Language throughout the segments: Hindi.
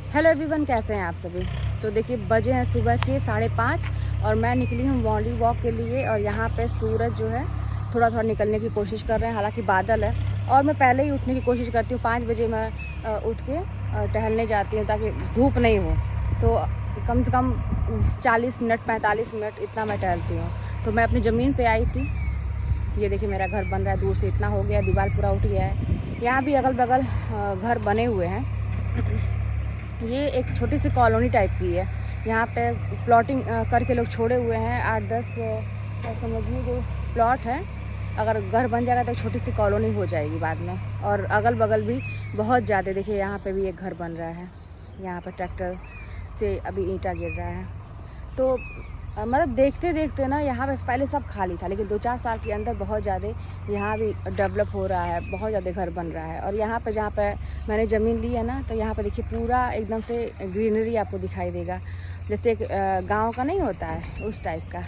हेलो एवरीवन, कैसे हैं आप सभी। तो देखिए बजे हैं सुबह के 5:30 और मैं निकली हूँ मॉर्निंग वॉक के लिए। और यहाँ पे सूरज जो है थोड़ा थोड़ा निकलने की कोशिश कर रहे हैं, हालांकि बादल है। और मैं पहले ही उठने की कोशिश करती हूँ, 5 बजे मैं उठ के टहलने जाती हूँ ताकि धूप नहीं हो। तो कम से कम 40 मिनट 45 मिनट इतना मैं टहलती हूँ। तो मैं अपनी ज़मीन पर आई थी। ये देखिए मेरा घर बन रहा है, दूर से इतना हो गया, दीवार पूरा उठ गया है। यहाँ भी अगल बगल घर बने हुए हैं। ये एक छोटी सी कॉलोनी टाइप की है। यहाँ पे प्लॉटिंग करके लोग छोड़े हुए हैं, 8-10 समझिए जो प्लॉट है। अगर घर बन जाएगा तो छोटी सी कॉलोनी हो जाएगी बाद में। और अगल बगल भी बहुत ज़्यादा, देखिए यहाँ पे भी एक घर बन रहा है। यहाँ पर ट्रैक्टर से अभी ईंटा गिर रहा है। तो मतलब देखते देखते ना यहाँ पे पहले सब खाली था, लेकिन 2-4 साल के अंदर बहुत ज़्यादा यहाँ भी डेवलप हो रहा है, बहुत ज़्यादा घर बन रहा है। और यहाँ पे जहाँ पे मैंने ज़मीन ली है ना, तो यहाँ पे देखिए पूरा एकदम से ग्रीनरी आपको दिखाई देगा, जैसे एक गाँव का नहीं होता है उस टाइप का।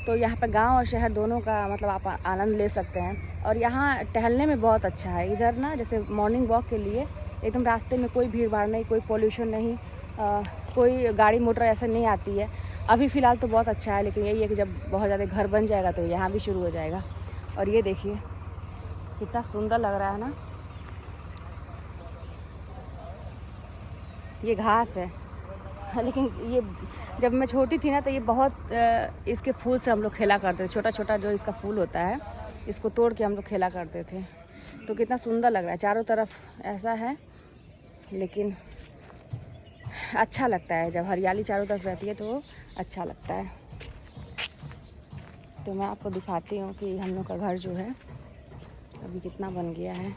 तो यहाँ पे गांव और शहर दोनों का मतलब आप आनंद ले सकते हैं। और यहाँ टहलने में बहुत अच्छा है। इधर ना जैसे मॉर्निंग वॉक के लिए एकदम रास्ते में कोई भीड़ भाड़ नहीं, कोई पोल्यूशन नहीं, कोई गाड़ी मोटर ऐसे नहीं आती है। अभी फ़िलहाल तो बहुत अच्छा है, लेकिन यही है कि जब बहुत ज़्यादा घर बन जाएगा तो यहाँ भी शुरू हो जाएगा। और ये देखिए कितना सुंदर लग रहा है ना, ये घास है। लेकिन ये जब मैं छोटी थी ना तो ये बहुत इसके फूल से हम लोग खेला करते थे। छोटा छोटा जो इसका फूल होता है, इसको तोड़ के हम लोग खेला करते थे। तो कितना सुंदर लग रहा है, चारों तरफ ऐसा है। लेकिन अच्छा लगता है जब हरियाली चारों तरफ रहती है, तो अच्छा लगता है। तो मैं आपको दिखाती हूँ कि हम लोग का घर जो है अभी कितना बन गया है।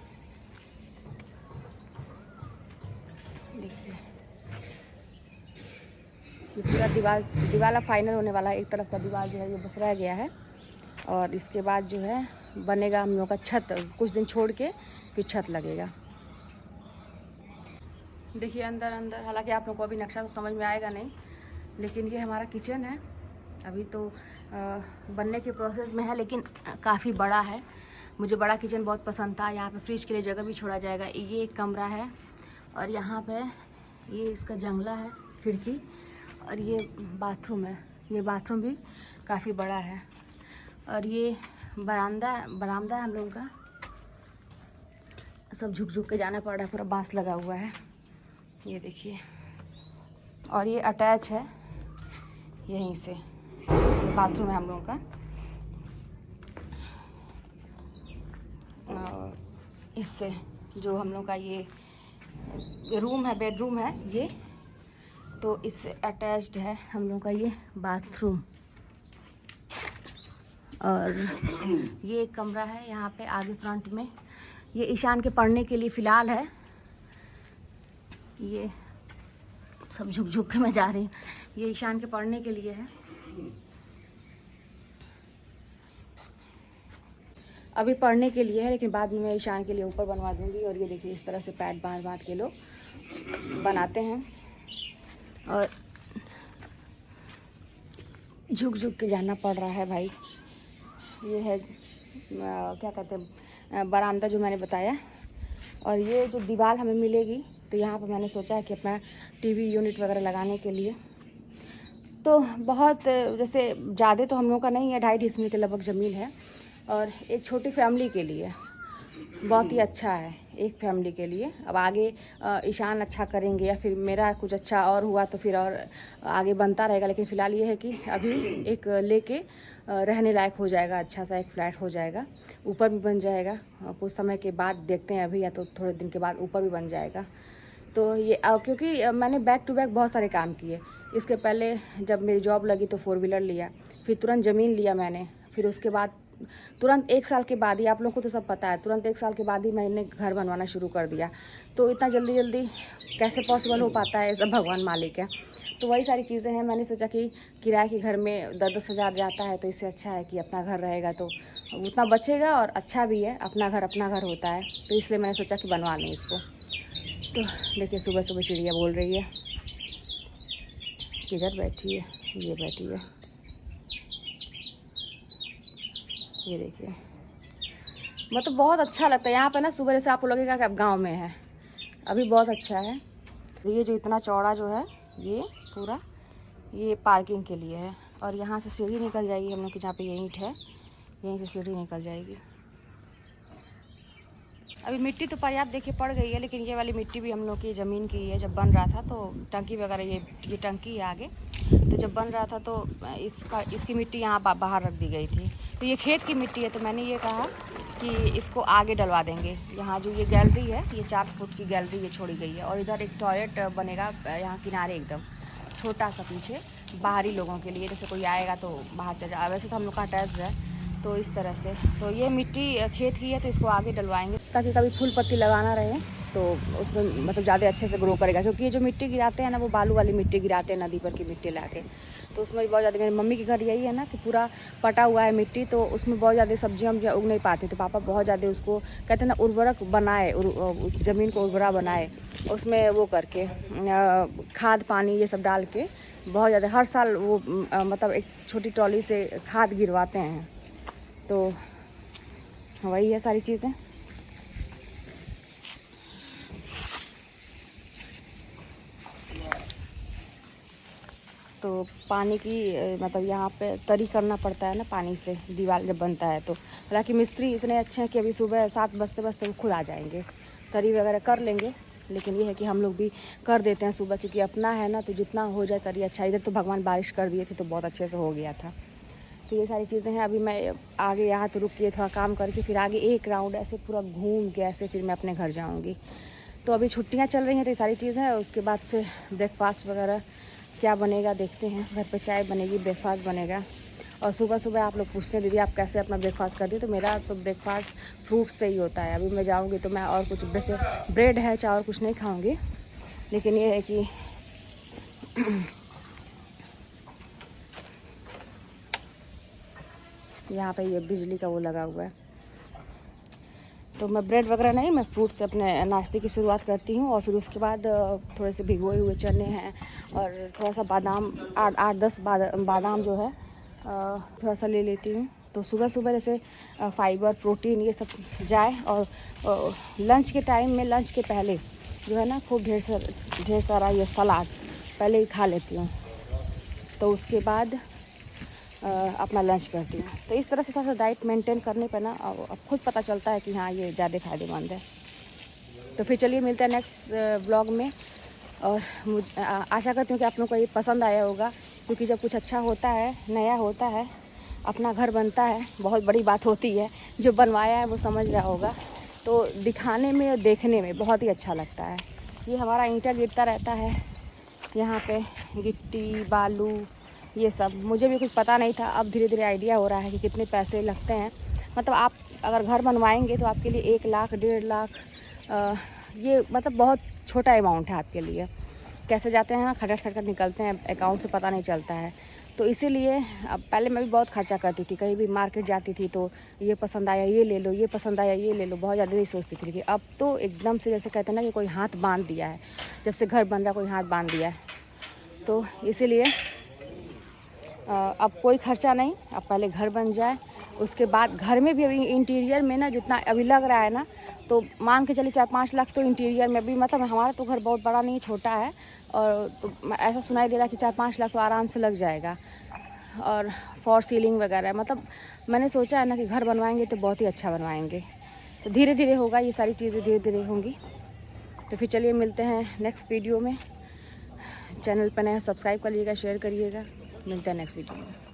देखिए ये पूरा दीवार फाइनल होने वाला है। एक तरफ का दीवार जो है ये बस रह गया है, और इसके बाद जो है बनेगा हम लोग का छत। कुछ दिन छोड़ के फिर छत लगेगा। देखिए अंदर हालांकि आप लोग को अभी नक्शा तो समझ में आएगा नहीं, लेकिन ये हमारा किचन है। अभी तो बनने के प्रोसेस में है, लेकिन काफ़ी बड़ा है। मुझे बड़ा किचन बहुत पसंद था। यहाँ पे फ्रिज के लिए जगह भी छोड़ा जाएगा। ये एक कमरा है, और यहाँ पे ये इसका जंगला है, खिड़की। और ये बाथरूम है। ये बाथरूम भी काफ़ी बड़ा है। और ये बरामदा है हम लोगों का। सब झुक झुक के जाना पड़ रहा है, पूरा बांस लगा हुआ है। ये देखिए, और ये अटैच है यहीं से। बाथरूम है हम लोगों का। और इससे जो हम लोग का ये रूम है, बेडरूम है ये, तो इससे अटैच्ड है हम लोग का ये बाथरूम। और ये एक कमरा है यहाँ पे आगे फ्रंट में। ये ईशान के पढ़ने के लिए फ़िलहाल है। ये सब झुक झुक के मैं जा रही हूँ। ये ईशान के पढ़ने के लिए है। अभी पढ़ने के लिए है, लेकिन बाद में मैं ईशान के लिए ऊपर बनवा दूँगी। और ये देखिए इस तरह से पैड बांध के लोग बनाते हैं, और झुक झुक के जाना पड़ रहा है भाई। ये है क्या कहते हैं, बरामदा जो मैंने बताया। और ये जो दीवार हमें मिलेगी, तो यहाँ पर मैंने सोचा है कि अपना टीवी यूनिट वगैरह लगाने के लिए। तो बहुत जैसे ज़्यादा तो हम लोगों का नहीं है, 2.5 डिसमिल के लगभग ज़मीन है। और एक छोटी फैमिली के लिए बहुत ही अच्छा है, एक फैमिली के लिए। अब आगे ईशान अच्छा करेंगे या फिर मेरा कुछ अच्छा और हुआ तो फिर और आगे बनता रहेगा। लेकिन फ़िलहाल ये है कि अभी एक लेके रहने लायक हो जाएगा, अच्छा सा एक फ्लैट हो जाएगा। ऊपर भी बन जाएगा कुछ समय के बाद, देखते हैं अभी, या तो थोड़े दिन के बाद ऊपर भी बन जाएगा। तो ये क्योंकि मैंने बैक टू बैक बहुत सारे काम किए। इसके पहले जब मेरी जॉब लगी तो 4 व्हीलर लिया, फिर तुरंत ज़मीन लिया मैंने। फिर उसके बाद तुरंत 1 साल के बाद ही, आप लोगों को तो सब पता है, तुरंत 1 साल के बाद ही मैंने घर बनवाना शुरू कर दिया। तो इतना जल्दी कैसे पॉसिबल हो पाता है, सब भगवान मालिक है। तो वही सारी चीज़ें हैं। मैंने सोचा कि किराए के घर में 10-10 हज़ार जाता है, तो इससे अच्छा है कि अपना घर रहेगा तो उतना बचेगा, और अच्छा भी है, अपना घर होता है। तो इसलिए मैंने सोचा कि बनवा लें इसको। तो देखिए सुबह सुबह चिड़िया बोल रही है। किधर बैठी है? ये बैठी है, ये देखिए। मतलब बहुत अच्छा लगता है यहाँ पे ना सुबह, जैसे आपको लगेगा कि आप गांव में हैं। अभी बहुत अच्छा है। ये जो इतना चौड़ा जो है ये पूरा ये पार्किंग के लिए है। और यहाँ से सीढ़ी निकल जाएगी हम लोग की, जहाँ पे ये ईंट है यहीं से सीढ़ी निकल जाएगी। अभी मिट्टी तो पर्याप्त देखिए पड़ गई है, लेकिन ये वाली मिट्टी भी हम लोग की ज़मीन की है। जब बन रहा था तो टंकी वगैरह ये टंकी है आगे, तो जब बन रहा था तो इसकी मिट्टी यहाँ बाहर रख दी गई थी। तो ये खेत की मिट्टी है, तो मैंने ये कहा कि इसको आगे डलवा देंगे। यहाँ जो ये गैलरी है ये 4 फुट की गैलरी ये छोड़ी गई है, और इधर एक टॉयलेट बनेगा यहाँ किनारे एकदम छोटा सा पीछे, बाहरी लोगों के लिए, जैसे कोई आएगा तो बाहर चल जाए। वैसे तो हम लोग का अटैच है, तो इस तरह से। तो ये मिट्टी खेत की है, तो इसको आगे डलवाएंगे ताकि कभी फूल पत्ती लगाना रहे तो उसमें मतलब ज़्यादा अच्छे से ग्रो करेगा। क्योंकि ये जो मिट्टी गिराते हैं ना, वो बालू वाली मिट्टी गिराते हैं नदी पर की मिट्टी लाके, तो उसमें बहुत ज़्यादा, मेरी मम्मी के घर यही है ना कि पूरा पटा हुआ है मिट्टी, तो उसमें बहुत ज़्यादा सब्जियाँ उग नहीं पाती। तो पापा बहुत ज़्यादा उसको कहते हैं ना उर्वरक बनाए, उस ज़मीन को उर्वरा बनाए, उसमें वो करके खाद पानी ये सब डाल के बहुत ज़्यादा हर साल वो मतलब एक छोटी ट्रॉली से खाद गिरवाते हैं। तो वही है सारी चीज़ें। तो पानी की मतलब यहाँ पे तरी करना पड़ता है ना पानी से, दीवार जब बनता है तो। हालांकि मिस्त्री इतने अच्छे हैं कि अभी सुबह 7 बजते बजते वो खुद आ जाएंगे, तरी वगैरह कर लेंगे। लेकिन ये है कि हम लोग भी कर देते हैं सुबह, क्योंकि अपना है ना, तो जितना हो जाए तरी अच्छा। इधर तो भगवान बारिश कर दिए थे तो बहुत अच्छे से हो गया था। तो ये सारी चीज़ें हैं। अभी मैं आगे यहाँ तो रुक के थोड़ा काम करके फिर आगे एक राउंड ऐसे पूरा घूम के ऐसे फिर मैं अपने घर जाऊँगी। तो अभी छुट्टियाँ चल रही हैं, तो ये सारी चीज़ें हैं। उसके बाद से ब्रेकफास्ट वगैरह क्या बनेगा देखते हैं। घर पे चाय बनेगी, ब्रेकफास्ट बनेगा। और सुबह सुबह आप लोग पूछते हैं दीदी आप कैसे अपना ब्रेकफास्ट करती है, तो मेरा तो ब्रेकफास्ट फ्रूट से ही होता है। अभी मैं जाऊँगी तो मैं और कुछ, वैसे ब्रेड है चाय और कुछ नहीं खाऊँगी, लेकिन ये है कि यहाँ पे ये बिजली का वो लगा हुआ है, तो मैं ब्रेड वगैरह नहीं, मैं फ्रूट से अपने नाश्ते की शुरुआत करती हूँ। और फिर उसके बाद थोड़े से भिगोए हुए चने हैं और थोड़ा सा बादाम, 8-10 बादाम जो है थोड़ा सा ले लेती हूँ। तो सुबह सुबह जैसे फाइबर प्रोटीन ये सब जाए। और लंच के टाइम में, लंच के पहले जो है ना, खूब ढेर सारा ये सलाद पहले ही खा लेती हूँ, तो उसके बाद अपना लंच करती हूँ। तो इस तरह से थोड़ा सा डाइट मेंटेन करने पर ना अब खुद पता चलता है कि हाँ ये ज़्यादा फ़ायदेमंद है। तो फिर चलिए मिलते हैं नेक्स्ट ब्लॉग में। और आशा करती हूँ कि आप लोगों को ये पसंद आया होगा, क्योंकि जब कुछ अच्छा होता है, नया होता है, अपना घर बनता है, बहुत बड़ी बात होती है। जो बनवाया है वो समझ रहा होगा, तो दिखाने में और देखने में बहुत ही अच्छा लगता है। ये हमारा ईंटा गिरता रहता है यहाँ पे, गिट्टी बालू ये सब। मुझे भी कुछ पता नहीं था, अब धीरे धीरे आइडिया हो रहा है कि कितने पैसे लगते हैं। मतलब आप अगर घर बनवाएंगे तो आपके लिए 1 लाख 1.5 लाख ये मतलब बहुत छोटा अमाउंट है आपके लिए। कैसे जाते हैं ना, खटखट निकलते हैं, अकाउंट से पता नहीं चलता है। तो इसीलिए अब पहले मैं भी बहुत खर्चा करती थी, कहीं भी मार्केट जाती थी तो ये पसंद आया ये ले लो, ये पसंद आया ये ले लो, बहुत ज़्यादा नहीं सोचती थी। लेकिन अब तो एकदम से जैसे कहते हैं ना कि कोई हाथ बांध दिया है, जब से घर बन रहा कोई हाथ बांध दिया है। तो इसीलिए अब कोई खर्चा नहीं, अब पहले घर बन जाए, उसके बाद घर में भी अभी इंटीरियर में ना जितना अभी लग रहा है ना, तो मान के चलिए 4-5 लाख तो इंटीरियर में भी, मतलब हमारा तो घर बहुत बड़ा नहीं, छोटा है। और तो ऐसा सुनाई दे रहा है कि 4-5 लाख तो आराम से लग जाएगा। और फॉर सीलिंग वगैरह, मतलब मैंने सोचा है ना कि घर बनवाएंगे तो बहुत ही अच्छा बनवाएंगे। तो धीरे धीरे होगा, ये सारी चीज़ें धीरे धीरे होंगी। तो फिर चलिए मिलते हैं नेक्स्ट वीडियो में। चैनल पर नए सब्सक्राइब करिएगा, शेयर करिएगा। मिलते हैं नेक्स्ट वीडियो में।